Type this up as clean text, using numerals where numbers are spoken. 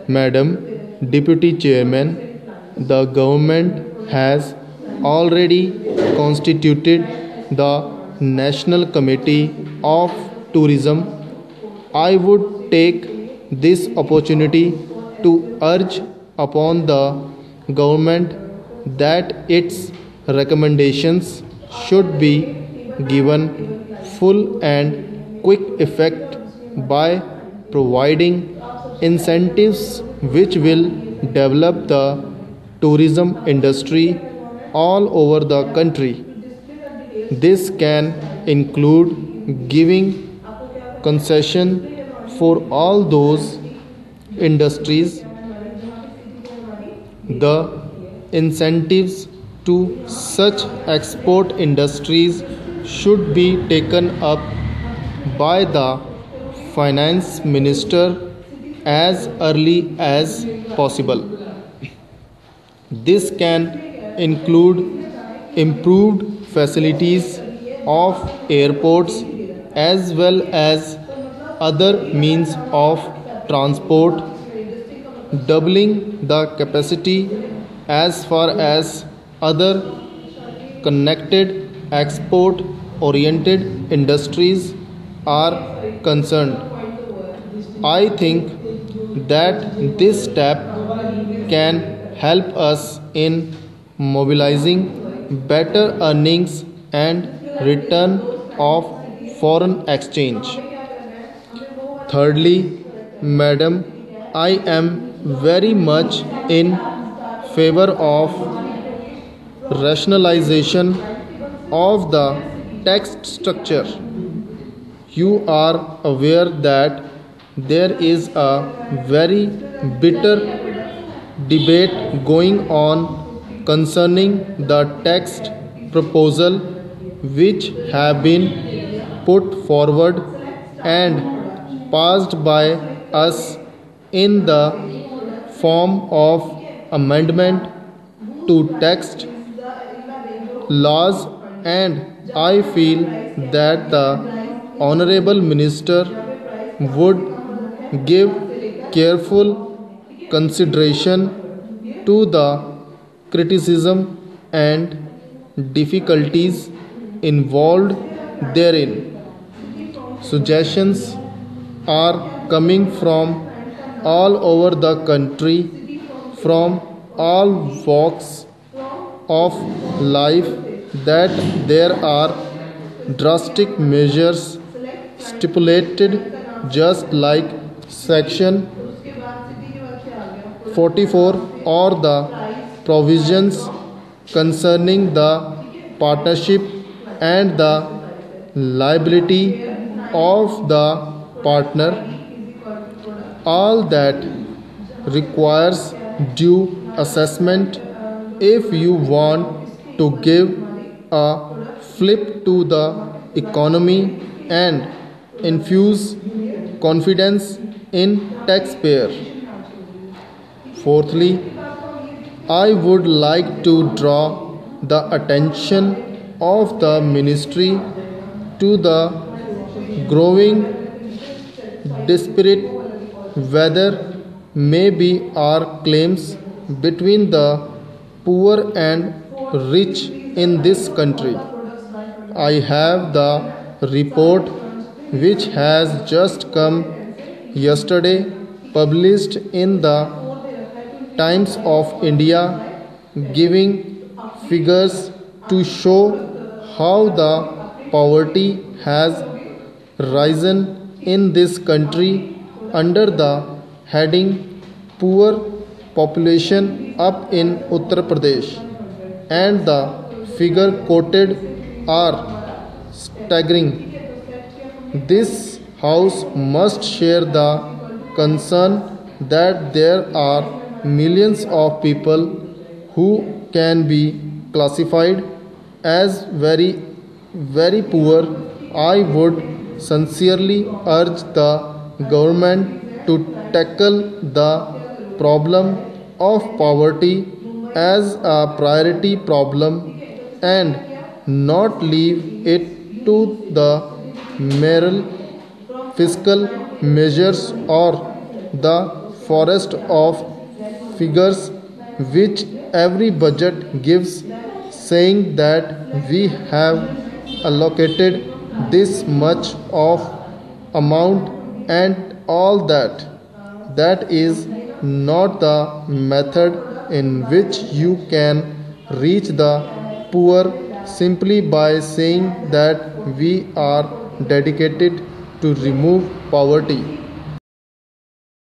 Madam Deputy Chairman, the government has already constituted the National Committee of Tourism. I would take this opportunity to urge upon the government that its recommendations should be given full and quick effect by providing incentives which will develop the tourism industry all over the country. This can include giving concession for all those industries. The incentives to such export industries should be taken up by the finance minister as early as possible. This can include improved facilities of airports as well as other means of transport, doubling the capacity as far as other connected export oriented industries are concerned. I think that this step can help us in mobilizing better earnings and return of foreign exchange. Thirdly, Madam, I am very much in favor of rationalization of the tax structure. You are aware that there is a very bitter debate going on concerning the tax proposal which have been put forward and passed by us in the form of amendment to tax laws, and I feel that the honorable minister would give careful consideration to the criticism and difficulties involved therein. Suggestions are coming from all over the country, from all walks of life, that there are drastic measures stipulated just like section 44 or the provisions concerning the partnership and the liability of the partner. All that requires due assessment if you want to give a flip to the economy and infuse confidence in taxpayer. Fourthly, I would like to draw the attention of the ministry to the growing dispute whether maybe our claims between the poor and rich in this country. I have the report which has just come yesterday, published in the Times of India, giving figures to show how the poverty has risen in this country under the heading poor population up in Uttar Pradesh, and the figure quoted are staggering. This house must share the concern that there are millions of people who can be classified as very poor. I would sincerely urge the government to tackle the problem of poverty as a priority problem and not leave it to the mere fiscal measures or the forest of figures which every budget gives, saying that we have allocated this much of amount and all that. That is not the method in which you can reach the poor simply by saying that we are dedicated to remove poverty.